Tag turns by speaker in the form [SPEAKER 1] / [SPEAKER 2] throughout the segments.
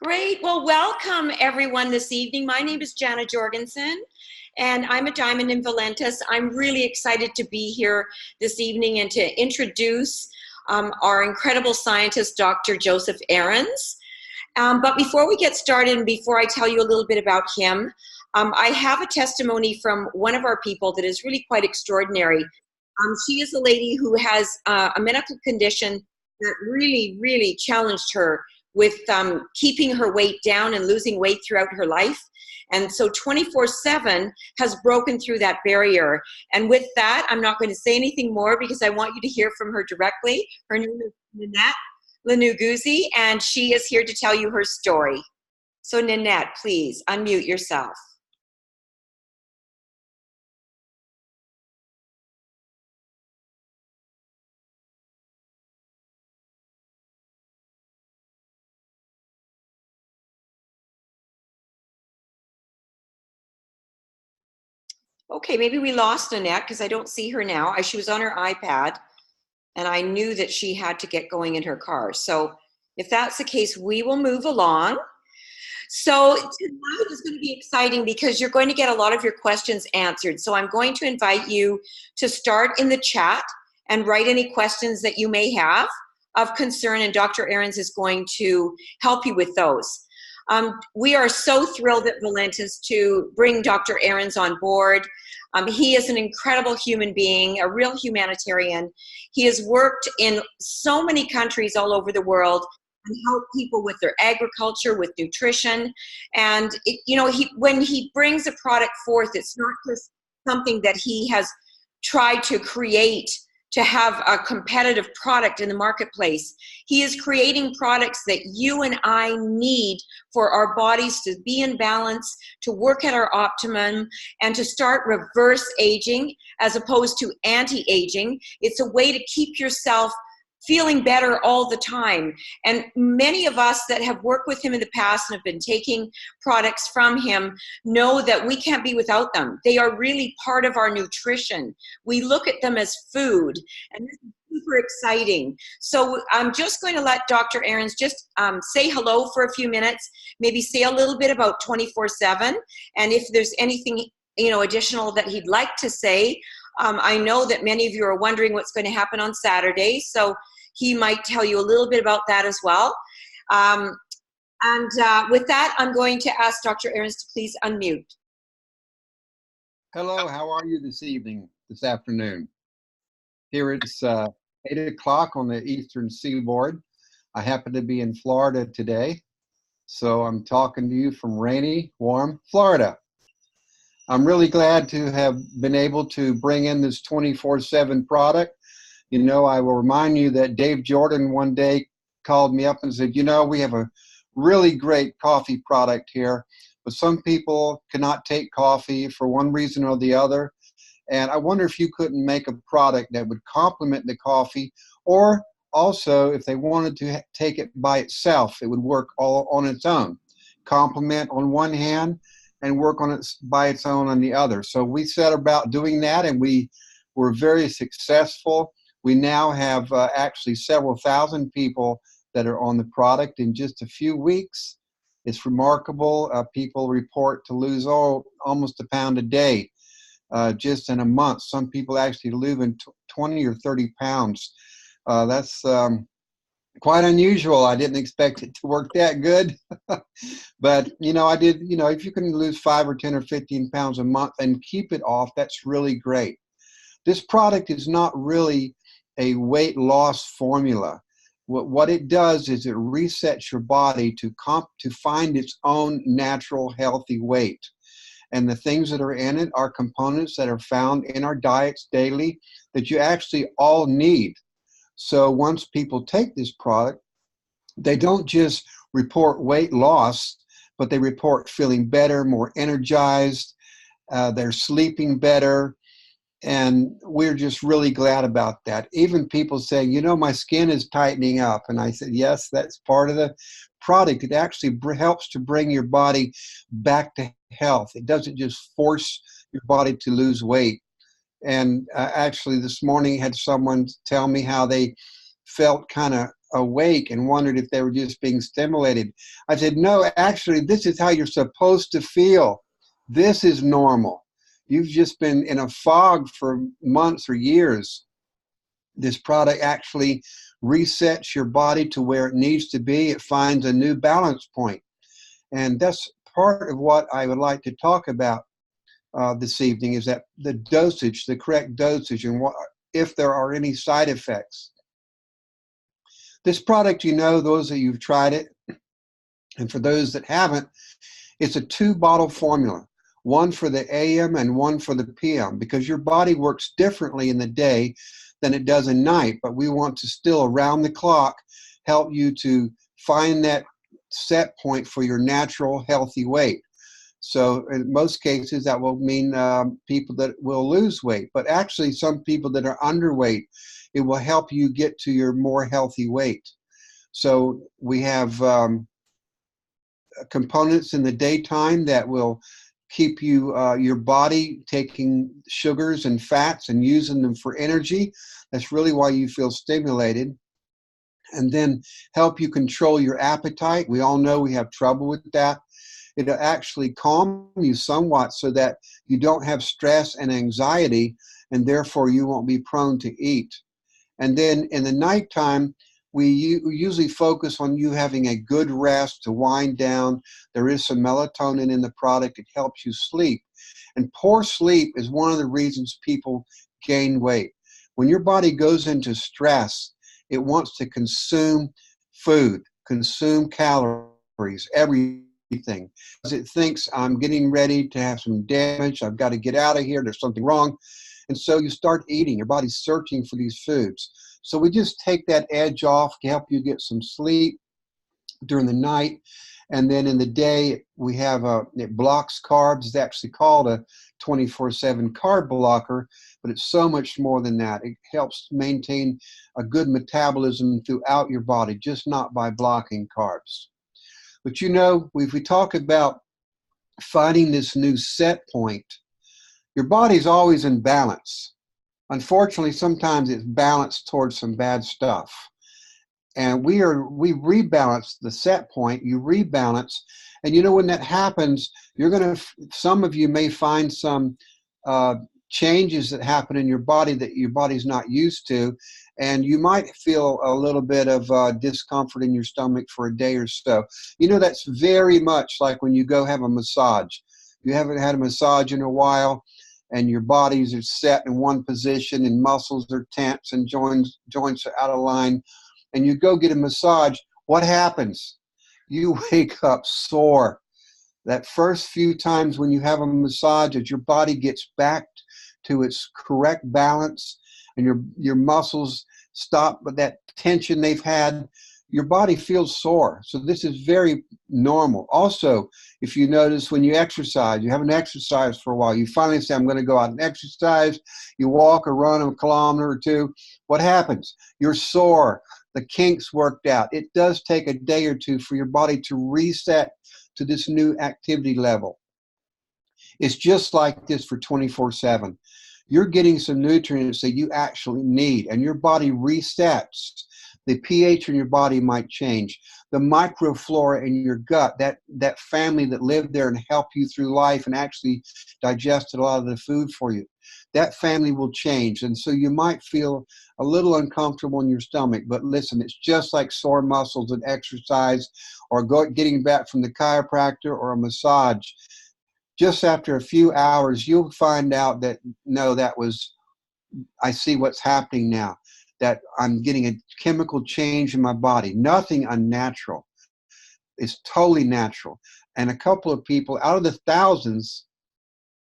[SPEAKER 1] Great. Well, welcome everyone this evening. My name is Jana Jorgensen, and I'm a Diamond in Valentis. I'm really excited to be here this evening and to introduce our incredible scientist, Dr. Joseph Ahrens. But before we get started and before I tell you a little bit about him, I have a testimony from one of our people that is really quite extraordinary. She is a lady who has a medical condition that really challenged her with keeping her weight down and losing weight throughout her life. And so 24/7 has broken through that barrier. And with that, I'm not going to say anything more because I want you to hear from her directly. Her name is Nanette Lanuguzzi, and she is here to tell you her story. So Nanette, please unmute yourself. Okay, maybe we lost Nanette because I don't see her now. She was on her iPad, and I knew that she had to get going in her car. So if that's the case, we will move along. So tonight is going to be exciting because you're going to get a lot of your questions answered. So I'm going to invite you to start in the chat and write any questions that you may have of concern, and Dr. Ahrens is going to help you with those. We are so thrilled at Valentis to bring Dr. Ahrens on board. He is an incredible human being, a real humanitarian. He has worked in so many countries all over the world and helped people with their agriculture, with nutrition. And when he brings a product forth, it's not just something that he has tried to create to have a competitive product in the marketplace. He is creating products that you and I need for our bodies to be in balance, to work at our optimum, and to start reverse aging as opposed to anti-aging. It's a way to keep yourself feeling better all the time. And many of us that have worked with him in the past and have been taking products from him know that we can't be without them. They are really part of our nutrition. We look at them as food, and this is super exciting. So I'm just going to let Dr. Ahrens just say hello for a few minutes, maybe say a little bit about 24/7, and if there's anything additional that he'd like to say. I know that many of you are wondering what's going to happen on Saturday, so he might tell you a little bit about that as well. With that, I'm going to ask Dr. Ahrens to please unmute.
[SPEAKER 2] Hello, how are you this afternoon? Here it's 8 o'clock on the Eastern Seaboard. I happen to be in Florida today, so I'm talking to you from rainy, warm Florida. I'm really glad to have been able to bring in this 24/7 product. I will remind you that Dave Jordan one day called me up and said, we have a really great coffee product here, but some people cannot take coffee for one reason or the other. And I wonder if you couldn't make a product that would complement the coffee, or also if they wanted to take it by itself, it would work all on its own. Complement on one hand and work on it by its own on the other. So we set about doing that, and we were very successful. We now have actually several thousand people that are on the product in just a few weeks. It's remarkable. People report to lose almost a pound a day just in a month. Some people actually losing 20 or 30 pounds. That's quite unusual. I didn't expect it to work that good. But, I did, if you can lose 5 or 10 or 15 pounds a month and keep it off, that's really great. This product is not really a weight loss formula. What it does is it resets your body to find its own natural healthy weight. And the things that are in it are components that are found in our diets daily that you actually all need. So once people take this product, they don't just report weight loss, but they report feeling better, more energized, they're sleeping better. And we're just really glad about that. Even people saying, my skin is tightening up. And I said, yes, that's part of the product. It actually helps to bring your body back to health. It doesn't just force your body to lose weight. And actually this morning I had someone tell me how they felt kind of awake and wondered if they were just being stimulated. I said, no, actually, this is how you're supposed to feel. This is normal. You've just been in a fog for months or years. This product actually resets your body to where it needs to be. It finds a new balance point. And that's part of what I would like to talk about this evening, is that the dosage, the correct dosage, and what, if there are any side effects. This product, you know, those that you've tried it, and for those that haven't, it's a 2-bottle formula, one for the AM and one for the PM, because your body works differently in the day than it does at night, but we want to still, around the clock, help you to find that set point for your natural healthy weight. So in most cases, that will mean people that will lose weight, but actually some people that are underweight, it will help you get to your more healthy weight. So we have components in the daytime that will keep you your body taking sugars and fats and using them for energy. That's really why you feel stimulated. And then help you control your appetite. We all know we have trouble with that. It'll actually calm you somewhat so that you don't have stress and anxiety, and therefore you won't be prone to eat. And then in the nighttime, we usually focus on you having a good rest to wind down. There is some melatonin in the product. It helps you sleep. And poor sleep is one of the reasons people gain weight. When your body goes into stress, it wants to consume food, consume calories, everything. Because it thinks, I'm getting ready to have some damage. I've got to get out of here. There's something wrong. And so you start eating. Your body's searching for these foods. So we just take that edge off to help you get some sleep during the night. And then in the day, we have it blocks carbs. It's actually called a 24/7 carb blocker, but it's so much more than that. It helps maintain a good metabolism throughout your body, just not by blocking carbs. But you know, if we talk about finding this new set point, your body's always in balance. Unfortunately, sometimes it's balanced towards some bad stuff. And we rebalance the set point, you rebalance. And you know, when that happens, some of you may find some changes that happen in your body that your body's not used to. And you might feel a little bit of discomfort in your stomach for a day or so. You know, that's very much like when you go have a massage. You haven't had a massage in a while, and your bodies are set in one position, and muscles are tense, and joints are out of line, and you go get a massage. What happens? You wake up sore. That first few times when you have a massage, as your body gets back to its correct balance, and your muscles stop with that tension they've had, your body feels sore. So this is very normal. Also, if you notice when you exercise, you haven't exercised for a while, you finally say, I'm going to go out and exercise. You walk or run a kilometer or two. What happens? You're sore. The kinks worked out. It does take a day or two for your body to reset to this new activity level. It's just like this for 24/7. You're getting some nutrients that you actually need, and your body resets. The pH in your body might change. The microflora in your gut, that family that lived there and helped you through life and actually digested a lot of the food for you, that family will change. And so you might feel a little uncomfortable in your stomach. But listen, it's just like sore muscles and exercise, or getting back from the chiropractor or a massage. Just after a few hours, you'll find out that, no, I see what's happening now, that I'm getting a chemical change in my body. Nothing unnatural. It's totally natural. And a couple of people, out of the thousands,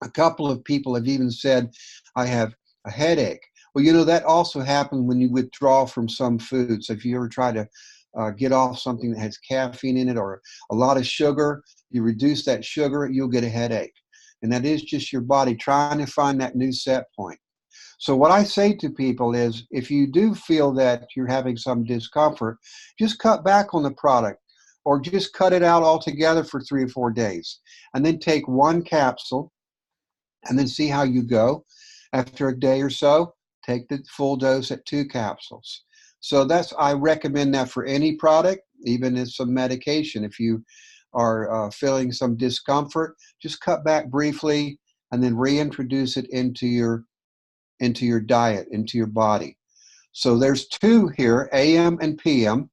[SPEAKER 2] a couple of people have even said, I have a headache. Well, you know, that also happens when you withdraw from some foods. So if you ever try to get off something that has caffeine in it or a lot of sugar, you reduce that sugar, you'll get a headache. And that is just your body trying to find that new set point. So what I say to people is, if you do feel that you're having some discomfort, just cut back on the product, or just cut it out altogether for 3 or 4 days, and then take 1 capsule and then see how you go. After a day or so, take the full dose at 2 capsules. So I recommend that for any product, even if some medication. If you are feeling some discomfort, just cut back briefly and then reintroduce it into your diet, into your body. So there's two here, AM and PM.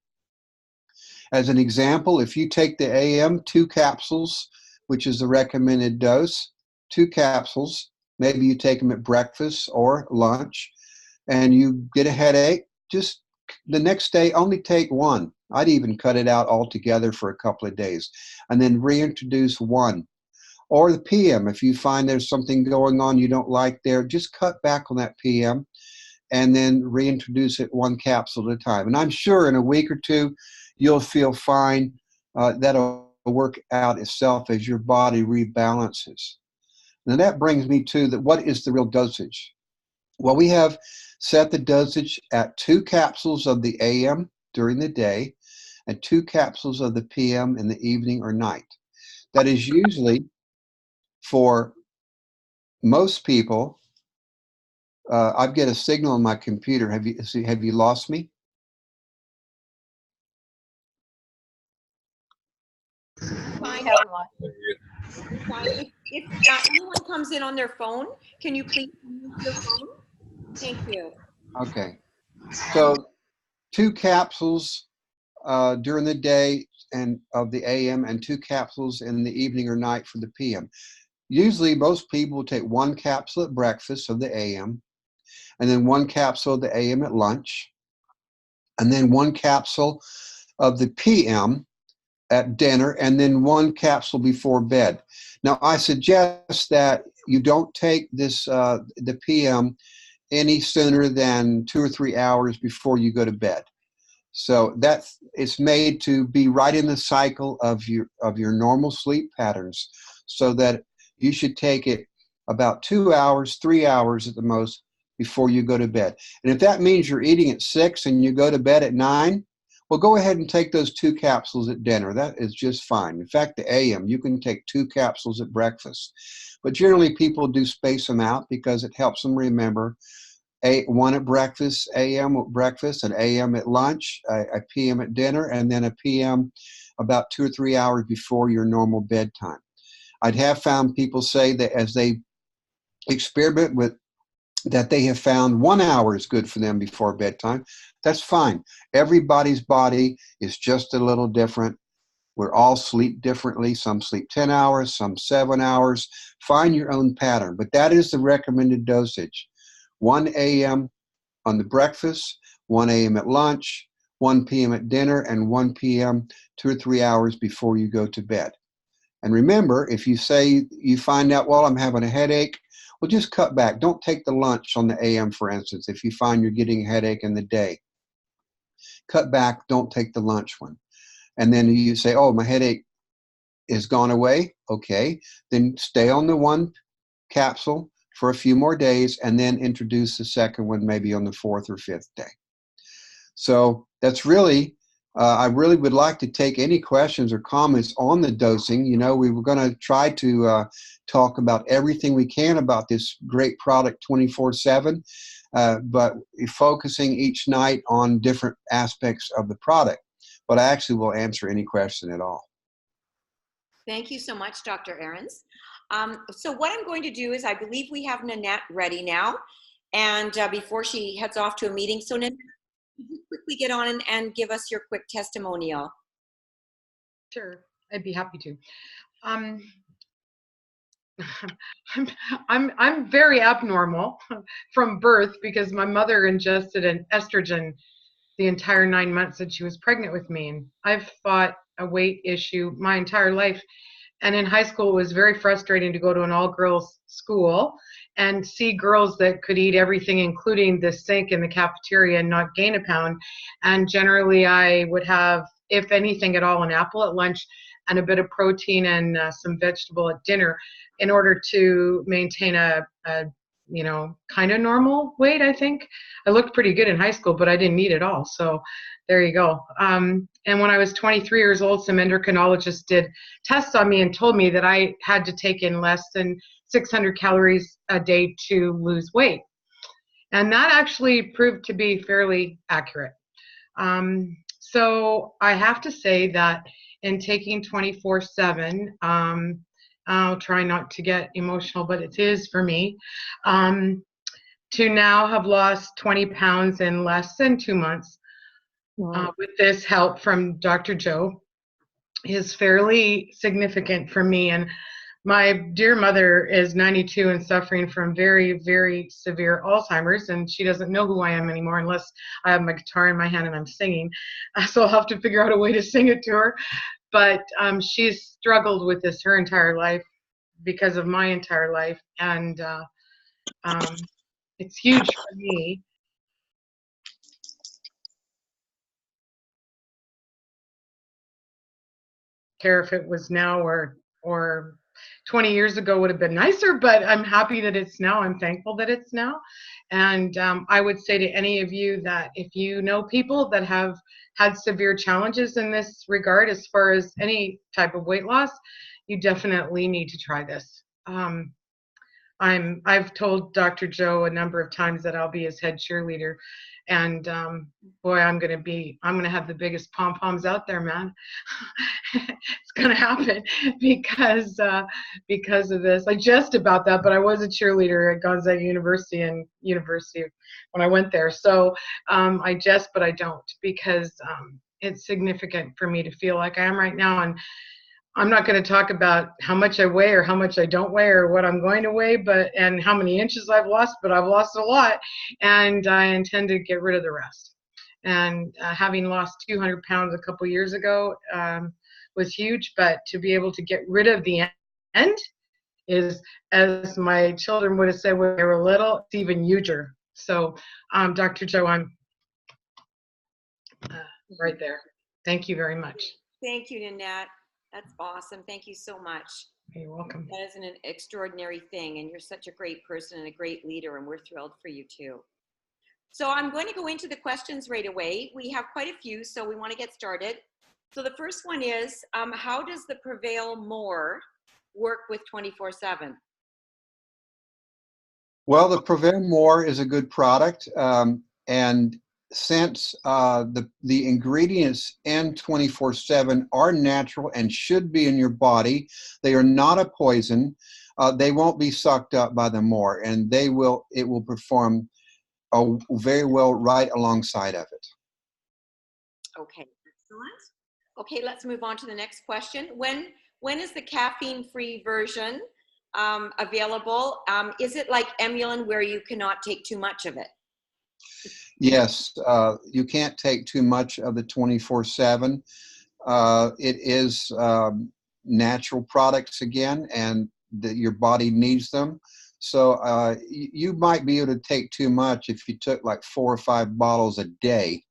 [SPEAKER 2] As an example, if you take the AM, 2 capsules, which is the recommended dose, 2 capsules, maybe you take them at breakfast or lunch, and you get a headache, just the next day only take one. I'd even cut it out altogether for a couple of days and then reintroduce one. Or the PM, if you find there's something going on you don't like there, just cut back on that PM and then reintroduce it 1 capsule at a time. And I'm sure in a week or two, you'll feel fine. That'll work out itself as your body rebalances. Now that brings me to what is the real dosage? Well, we have set the dosage at 2 capsules of the AM during the day and 2 capsules of the PM in the evening or night. That is usually for most people. I get a signal on my computer. Have you lost me?
[SPEAKER 1] Fine.
[SPEAKER 3] Haven't lost it.
[SPEAKER 1] Fine. If anyone comes in on their phone, can you please use your phone? Thank you.
[SPEAKER 2] Okay. So 2 capsules during the day and of the AM and 2 capsules in the evening or night for the PM. Usually most people will take 1 capsule at breakfast of the AM and then 1 capsule of the AM at lunch and then 1 capsule of the PM at dinner and then 1 capsule before bed. Now I suggest that you don't take the PM any sooner than 2 or 3 hours before you go to bed. So it's made to be right in the cycle of your normal sleep patterns, so that you should take it about 2 hours, 3 hours at the most before you go to bed. And if that means you're eating at 6 and you go to bed at 9, well, go ahead and take those 2 capsules at dinner. That is just fine. In fact, the AM, you can take 2 capsules at breakfast. But generally, people do space them out because it helps them remember. One at breakfast, AM at breakfast, an AM at lunch, a PM at dinner, and then a PM about 2 or 3 hours before your normal bedtime. I'd have found people say that as they experiment with that, they have found 1 hour is good for them before bedtime. That's fine. Everybody's body is just a little different. We're all sleep differently. Some sleep 10 hours, some 7 hours. Find your own pattern. But that is the recommended dosage. 1 AM on the breakfast, 1 AM at lunch, 1 PM at dinner, and 1 PM 2 or 3 hours before you go to bed. And remember, if you say you find out, well, I'm having a headache, well, just cut back. Don't take the lunch on the AM, for instance, if you find you're getting a headache in the day. Cut back, don't take the lunch one. And then you say, oh, my headache is gone away. Okay, then stay on the 1 capsule for a few more days and then introduce the second one maybe on the 4th or 5th day. So that's really, I really would like to take any questions or comments on the dosing. You know, we were going to try to talk about everything we can about this great product 24/7, but focusing each night on different aspects of the product. But I actually will answer any question at all.
[SPEAKER 1] Thank you so much, Dr. Ahrens. So what I'm going to do is I believe we have Nanette ready now. And before she heads off to a meeting, so Nanette, could you quickly get on and give us your quick testimonial?
[SPEAKER 3] Sure, I'd be happy to. I'm very abnormal from birth because my mother ingested an estrogen the entire 9 months that she was pregnant with me. And I've fought a weight issue my entire life. And in high school, it was very frustrating to go to an all-girls school and see girls that could eat everything, including the sink in the cafeteria, and not gain a pound. And generally, I would have, if anything at all, an apple at lunch and a bit of protein and some vegetable at dinner in order to maintain a you know, kind of normal weight, I think. I looked pretty good in high school, but I didn't eat at all. So there you go. And when I was 23 years old, some endocrinologists did tests on me and told me that I had to take in less than 600 calories a day to lose weight. And that actually proved to be fairly accurate. So I have to say that in taking 24/7, I'll try not to get emotional, but it is for me, to now have lost 20 pounds in less than 2 months,
[SPEAKER 1] Wow.
[SPEAKER 3] with this help from Dr. Joe, is fairly significant for me. And my dear mother is 92 and suffering from very, very severe Alzheimer's, and she doesn't know who I am anymore unless I have my guitar in my hand and I'm singing. So I'll have to figure out a way to sing it to her. But she's struggled with this her entire life because of my entire life, and um, it's huge for me. Care if it was now or 20 years ago would have been nicer, but I'm happy that it's now. I'm thankful that it's now. And I would say to any of you that if you know people that have had severe challenges in this regard, as far as any type of weight loss, you definitely need to try this. I've told Dr. Joe a number of times that I'll be his head cheerleader, and boy, I'm gonna have the biggest pom poms out there, man. It's gonna happen because of this. I jest about that, but I was a cheerleader at Gonzaga University and University when I went there. So I jest, but I don't, because it's significant for me to feel like I am right now. And I'm not going to talk about how much I weigh or how much I don't weigh or what I'm going to weigh, and how many inches I've lost, but I've lost a lot, and I intend to get rid of the rest. And having lost 200 pounds a couple years ago was huge, but to be able to get rid of the end is, as my children would have said when they were little, it's even huger. So, Dr. Joe, I'm right there. Thank you very much.
[SPEAKER 1] Thank you, Nanette. That's awesome. Thank you so much.
[SPEAKER 3] You're welcome.
[SPEAKER 1] That is an extraordinary thing, and you're such a great person and a great leader, and we're thrilled for you too. So I'm going to go into the questions right away. We have quite a few, so we want to get started. So the first one is, how does the Prevail More work with 24/7?
[SPEAKER 2] Well, the Prevail More is a good product, and since the ingredients in 24/7 are natural and should be in your body, they are not a poison. They won't be sucked up by the more, and it will perform very well right alongside of it.
[SPEAKER 1] Okay, excellent. Okay, let's move on to the next question. When is the caffeine-free version available? Is it like Emulin where you cannot take too much of it?
[SPEAKER 2] Yes, you can't take too much of the 24/7. It is natural products again, and your body needs them. So you might be able to take too much if you took like 4 or 5 bottles a day.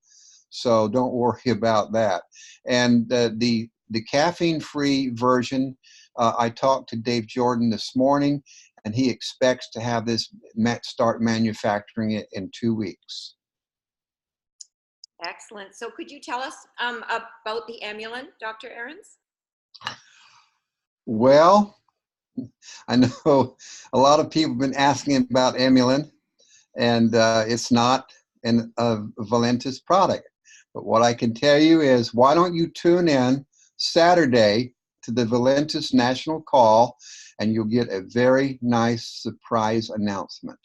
[SPEAKER 2] So don't worry about that. And the caffeine-free version, I talked to Dave Jordan this morning, and he expects to have this start manufacturing it in 2 weeks.
[SPEAKER 1] Excellent. So could you tell us about the Emulin, Dr. Ahrens?
[SPEAKER 2] Well, I know a lot of people have been asking about Emulin, and it's not a Valentis product. But what I can tell you is, why don't you tune in Saturday to the Valentis National Call, and you'll get a very nice surprise announcement.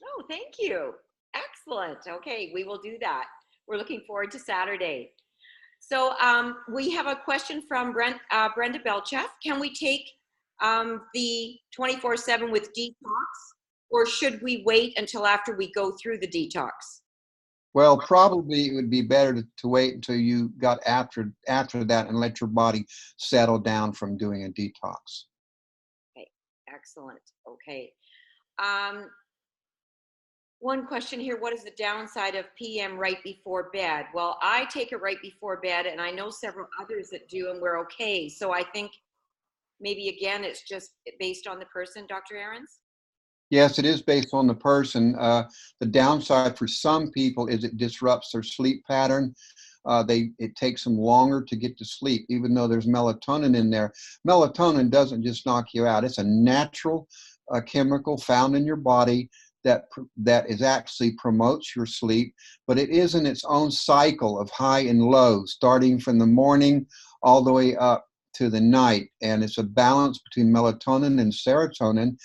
[SPEAKER 1] Oh, thank you. Excellent. Okay, we will do that. We're looking forward to Saturday. So we have a question from Brenda Belcheff. Can we take the 24/7 with detox, or should we wait until after we go through the detox?
[SPEAKER 2] Well, probably it would be better to wait until you got after that and let your body settle down from doing a detox.
[SPEAKER 1] Okay, excellent. Okay. One question here, what is the downside of PM right before bed? Well, I take it right before bed, and I know several others that do, and we're okay. So I think maybe, again, it's just based on the person, Dr. Ahrens?
[SPEAKER 2] Yes, it is based on the person. The downside for some people is it disrupts their sleep pattern. It takes them longer to get to sleep, even though there's melatonin in there. Melatonin doesn't just knock you out. It's a natural chemical found in your body that is actually promotes your sleep, but it is in its own cycle of high and low, starting from the morning all the way up to the night. And it's a balance between melatonin and serotonin.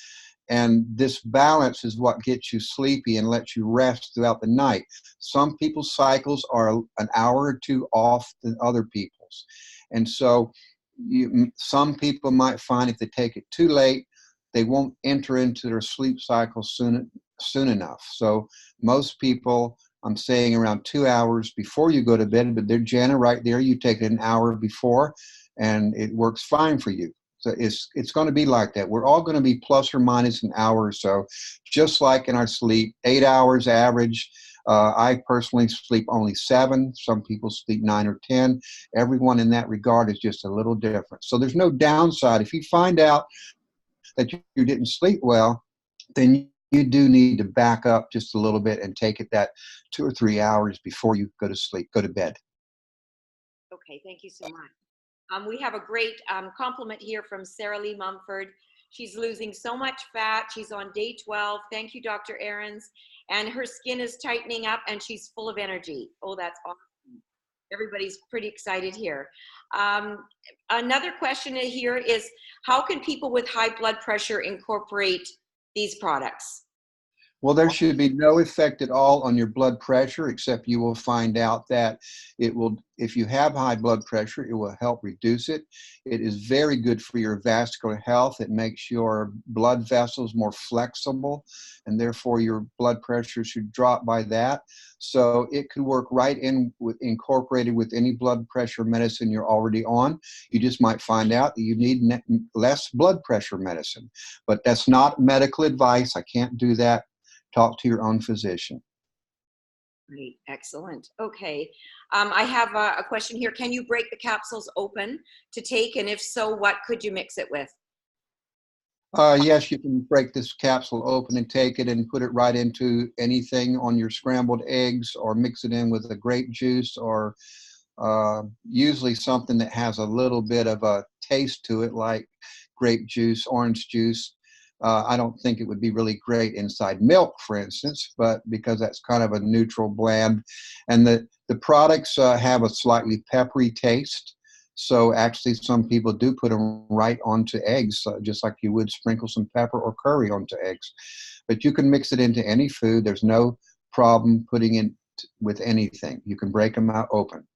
[SPEAKER 2] And this balance is what gets you sleepy and lets you rest throughout the night. Some people's cycles are an hour or two off than other people's. And so some people might find if they take it too late, they won't enter into their sleep cycle soon enough. So most people, I'm saying around 2 hours before you go to bed, but they're Jana right there, you take it an hour before and it works fine for you. So it's going to be like that. We're all going to be plus or minus an hour or so, just like in our sleep, 8 hours average. I personally sleep only 7. Some people sleep 9 or 10. Everyone in that regard is just a little different. So there's no downside. If you find out that you didn't sleep well, then you do need to back up just a little bit and take it that 2 or 3 hours before you go to sleep, go to bed.
[SPEAKER 1] Okay, thank you so much. We have a great compliment here from Sarah Lee Mumford. She's losing so much fat. She's on day 12. Thank you, Dr. Ahrens. And her skin is tightening up and she's full of energy. Oh, that's awesome. Everybody's pretty excited here. Another question here is, how can people with high blood pressure incorporate these products?
[SPEAKER 2] Well, there should be no effect at all on your blood pressure, except you will find out that it will, if you have high blood pressure, it will help reduce it. It is very good for your vascular health. It makes your blood vessels more flexible, and therefore your blood pressure should drop by that. So it could work right in with, incorporated with any blood pressure medicine you're already on. You just might find out that you need less blood pressure medicine, but that's not medical advice. I can't do that. Talk to your own physician.
[SPEAKER 1] Great, excellent. Okay, I have a question here. Can you break the capsules open to take? And if so, what could you mix it with?
[SPEAKER 2] Yes, you can break this capsule open and take it and put it right into anything on your scrambled eggs, or mix it in with a grape juice, or usually something that has a little bit of a taste to it, like grape juice, orange juice. I don't think it would be really great inside milk, for instance, but because that's kind of a neutral blend. And the products have a slightly peppery taste. So actually some people do put them right onto eggs, just like you would sprinkle some pepper or curry onto eggs. But you can mix it into any food. There's no problem putting it with anything. You can break them out open.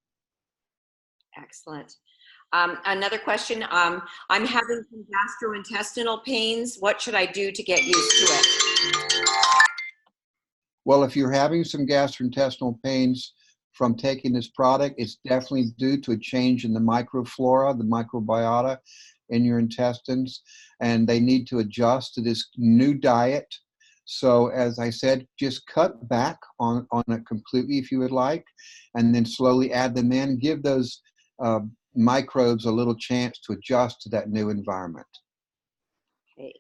[SPEAKER 1] Excellent. Another question, I'm having some gastrointestinal pains. What should I do to get used to it?
[SPEAKER 2] Well, if you're having some gastrointestinal pains from taking this product, it's definitely due to a change in the microflora, the microbiota in your intestines, and they need to adjust to this new diet. So as I said, just cut back on it completely if you would like, and then slowly add them in. Give those microbes a little chance to adjust to that new environment.
[SPEAKER 1] Okay.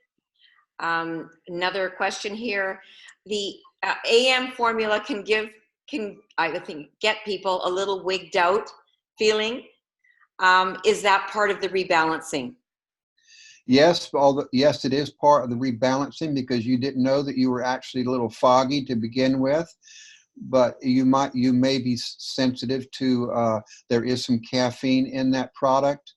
[SPEAKER 1] Another question here. The AM formula can I think get people a little wigged out feeling. Is that part of the rebalancing?
[SPEAKER 2] Yes, yes, it is part of the rebalancing, because you didn't know that you were actually a little foggy to begin with. But you may be sensitive to, there is some caffeine in that product,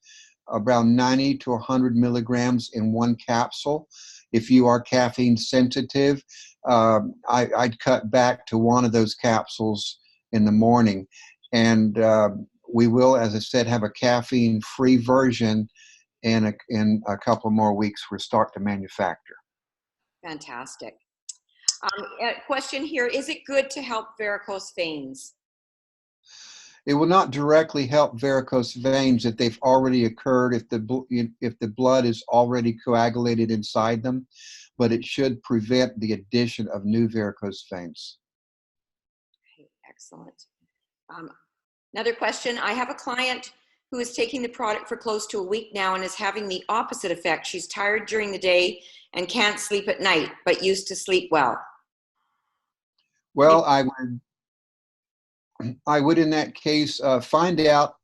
[SPEAKER 2] around 90 to 100 milligrams in one capsule. If you are caffeine sensitive, I'd cut back to one of those capsules in the morning. And we will, as I said, have a caffeine-free version in a couple more weeks. We'll start to manufacture.
[SPEAKER 1] Fantastic. A question here, is it good to help varicose veins?
[SPEAKER 2] It will not directly help varicose veins if they've already occurred, if the blood is already coagulated inside them, but it should prevent the addition of new varicose veins.
[SPEAKER 1] Okay, excellent. Another question, I have a client who is taking the product for close to a week now and is having the opposite effect. She's tired during the day and can't sleep at night, but used to sleep well.
[SPEAKER 2] Well, I would in that case find out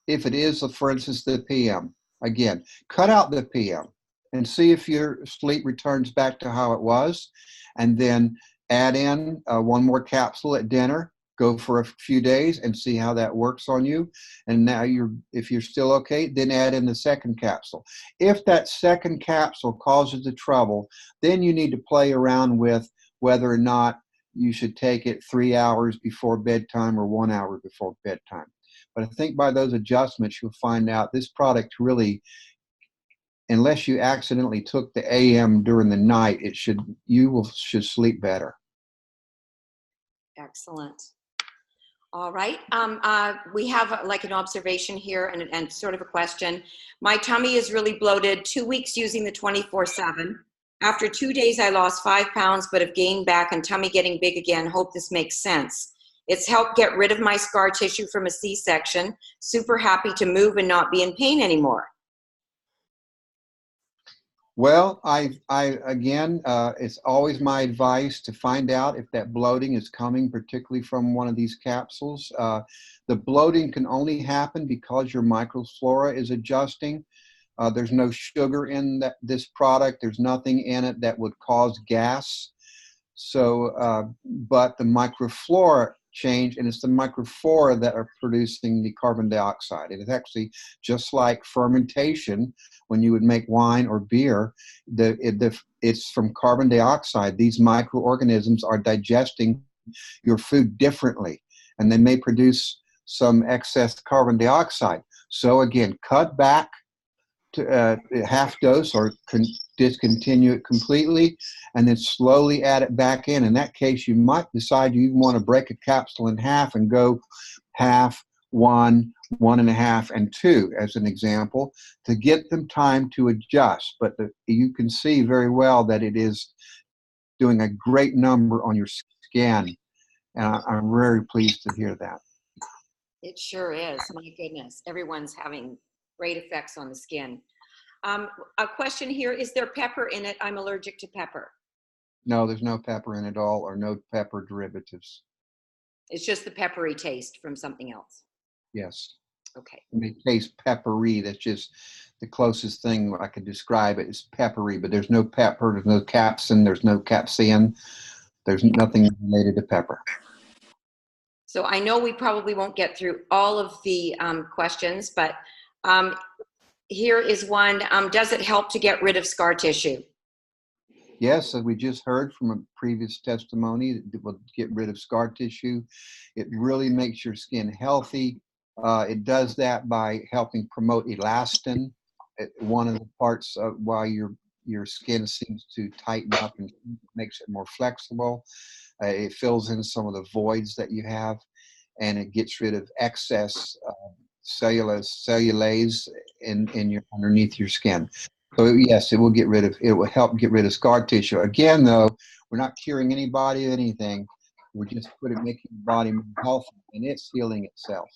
[SPEAKER 2] if it is, for instance, the PM. Again, cut out the PM and see if your sleep returns back to how it was. And then add in one more capsule at dinner, go for a few days and see how that works on you. And now if you're still okay, then add in the second capsule. If that second capsule causes the trouble, then you need to play around with whether or not you should take it 3 hours before bedtime or 1 hour before bedtime. But I think by those adjustments, you'll find out this product really, unless you accidentally took the AM during the night, should sleep better.
[SPEAKER 1] Excellent. All right. We have like an observation here and sort of a question. My tummy is really bloated. 2 weeks using the 24/7. After 2 days, I lost 5 pounds, but have gained back and tummy getting big again. Hope this makes sense. It's helped get rid of my scar tissue from a C-section. Super happy to move and not be in pain anymore.
[SPEAKER 2] Well, again, it's always my advice to find out if that bloating is coming, particularly from one of these capsules. The bloating can only happen because your microflora is adjusting. There's no sugar in this product. There's nothing in it that would cause gas. So, but the microflora change, and it's the microflora that are producing the carbon dioxide. It is actually just like fermentation. When you would make wine or beer, it's from carbon dioxide. These microorganisms are digesting your food differently, and they may produce some excess carbon dioxide. So again, cut back to half dose or discontinue it completely, and then slowly add it back in. In that case, you might decide you want to break a capsule in half and go half, 1, 1.5, and 2 as an example to get them time to adjust. But you can see very well that it is doing a great number on your skin, and I'm very pleased to hear that.
[SPEAKER 1] It sure is. My goodness, everyone's having great effects on the skin. A question here, is there pepper in it? I'm allergic to pepper.
[SPEAKER 2] No, there's no pepper in it at all, or no pepper derivatives.
[SPEAKER 1] It's just the peppery taste from something else.
[SPEAKER 2] Yes.
[SPEAKER 1] Okay.
[SPEAKER 2] It may taste peppery. That's just the closest thing I could describe it is peppery, but there's no pepper, there's no capsaicin, there's no capsaicin. There's nothing related to pepper.
[SPEAKER 1] So I know we probably won't get through all of the questions, but here is one. Does it help to get rid of scar tissue?
[SPEAKER 2] Yes, as we just heard from a previous testimony, it will get rid of scar tissue. It really makes your skin healthy. It does that by helping promote elastin. One of the parts of why your skin seems to tighten up and makes it more flexible. It fills in some of the voids that you have, and it gets rid of excess cellulase underneath your skin. So yes, it will help get rid of scar tissue. Again, though, we're not curing anybody of anything. We're just making the body more healthy, and it's healing itself.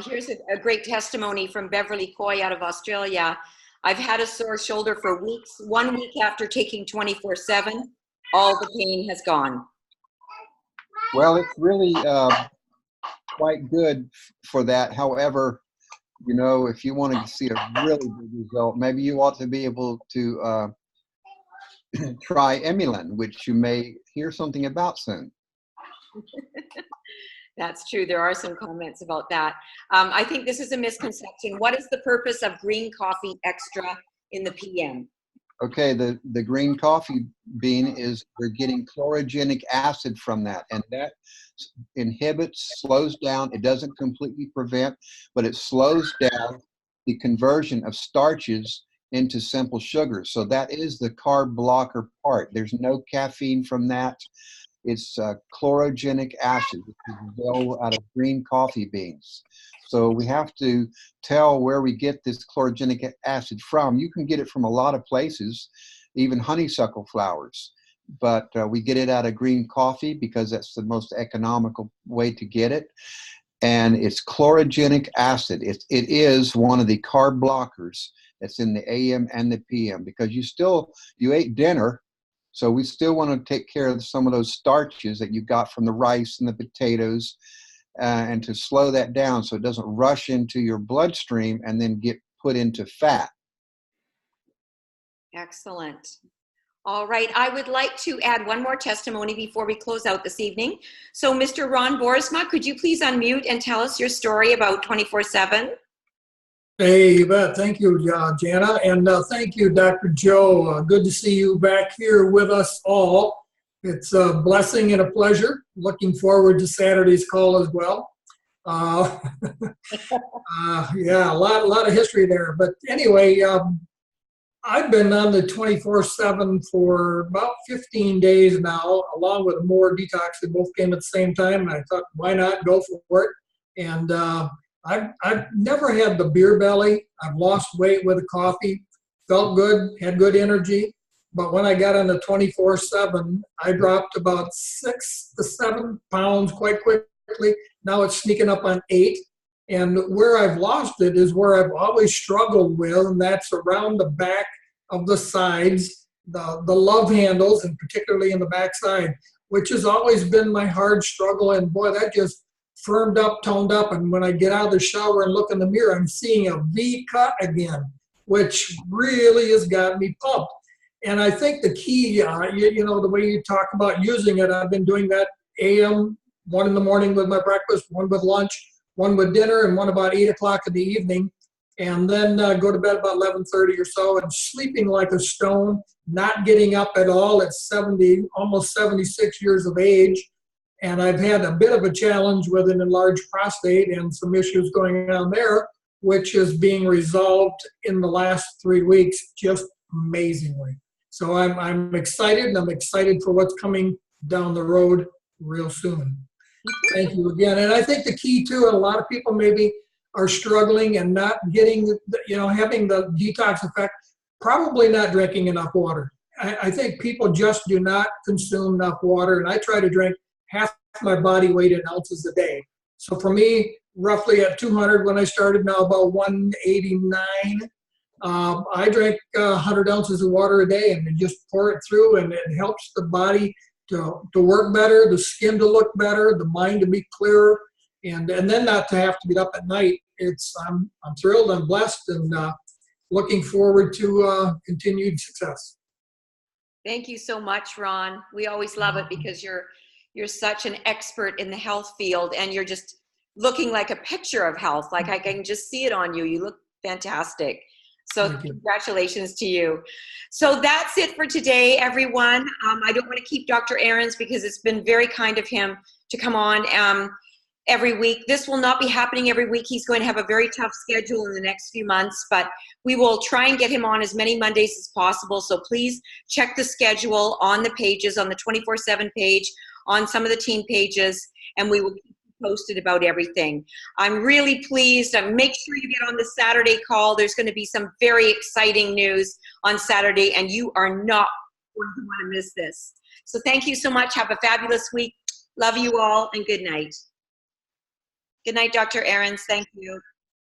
[SPEAKER 1] Here's a great testimony from Beverly Coy out of Australia. I've had a sore shoulder for weeks. 1 week after taking 24/7, all the pain has gone.
[SPEAKER 2] Well, it's really quite good for that. However, you know, if you want to see a really good result, maybe you ought to be able to try Emulin, which you may hear something about soon.
[SPEAKER 1] That's true. There are some comments about that. I think this is a misconception. What is the purpose of green coffee extra in the PM?
[SPEAKER 2] Okay, the green coffee bean we're getting chlorogenic acid from that, and that slows down. It doesn't completely prevent, but it slows down the conversion of starches into simple sugars. So that is the carb blocker part. There's no caffeine from that. It's chlorogenic acid, which is available out of green coffee beans. So we have to tell where we get this chlorogenic acid from. You can get it from a lot of places, even honeysuckle flowers. But we get it out of green coffee because that's the most economical way to get it. And it's chlorogenic acid. It is one of the carb blockers that's in the AM and the PM, because you ate dinner. So we still want to take care of some of those starches that you got from the rice and the potatoes, and to slow that down so it doesn't rush into your bloodstream and then get put into fat.
[SPEAKER 1] Excellent. All right, I would like to add one more testimony before we close out this evening. So Mr. Ron Boersma, could you please unmute and tell us your story about 24/7?
[SPEAKER 4] Hey, you bet. Thank you, Jana. And thank you, Dr. Joe. Good to see you back here with us all. It's a blessing and a pleasure. Looking forward to Saturday's call as well. Yeah, a lot of history there. But anyway, I've been on the 24/7 for about 15 days now, along with more detox. They both came at the same time, and I thought, why not go for it? And I've never had the beer belly. I've lost weight with the coffee, felt good, had good energy. But when I got on the 24/7, I dropped about 6 to 7 pounds quite quickly. Now it's sneaking up on 8. And where I've lost it is where I've always struggled with, and that's around the back of the sides, the love handles, and particularly in the backside, which has always been my hard struggle. And boy, that just firmed up, toned up. And when I get out of the shower and look in the mirror, I'm seeing a V cut again, which really has got me pumped. And I think the key, you know, the way you talk about using it, I've been doing that AM, 1 in the morning with my breakfast, 1 with lunch, 1 with dinner, and 1 about 8 o'clock in the evening. And then go to bed about 11:30 or so, and sleeping like a stone, not getting up at all at 70, almost 76 years of age. And I've had a bit of a challenge with an enlarged prostate and some issues going on there, which is being resolved in the last 3 weeks, just amazingly. So I'm excited, and I'm excited for what's coming down the road real soon. Thank you again. And I think the key too, and a lot of people maybe are struggling and not getting, you know, having the detox effect, probably not drinking enough water. I think people just do not consume enough water, and I try to drink half my body weight in ounces a day. So for me, roughly at 200 when I started, now about 189. I drink 100 ounces of water a day, and just pour it through, and it helps the body to work better, the skin to look better, the mind to be clearer, and then not to have to get up at night. I'm thrilled, I'm blessed, and looking forward to continued success.
[SPEAKER 1] Thank you so much, Ron. We always love it because you're such an expert in the health field, and you're just looking like a picture of health. Like I can just see it on you. You look fantastic. So congratulations to you. So that's it for today, everyone. I don't want to keep Dr. Ahrens because it's been very kind of him to come on every week. This will not be happening every week. He's going to have a very tough schedule in the next few months, but we will try and get him on as many Mondays as possible. So please check the schedule on the pages, on the 24/7 page, on some of the team pages, and we will keep you posted about everything. I'm really pleased. Make sure you get on the Saturday call. There's going to be some very exciting news on Saturday, and you are not going to want to miss this. So thank you so much. Have a fabulous week. Love you all, and good night. Good night, Dr. Ahrens. Thank you.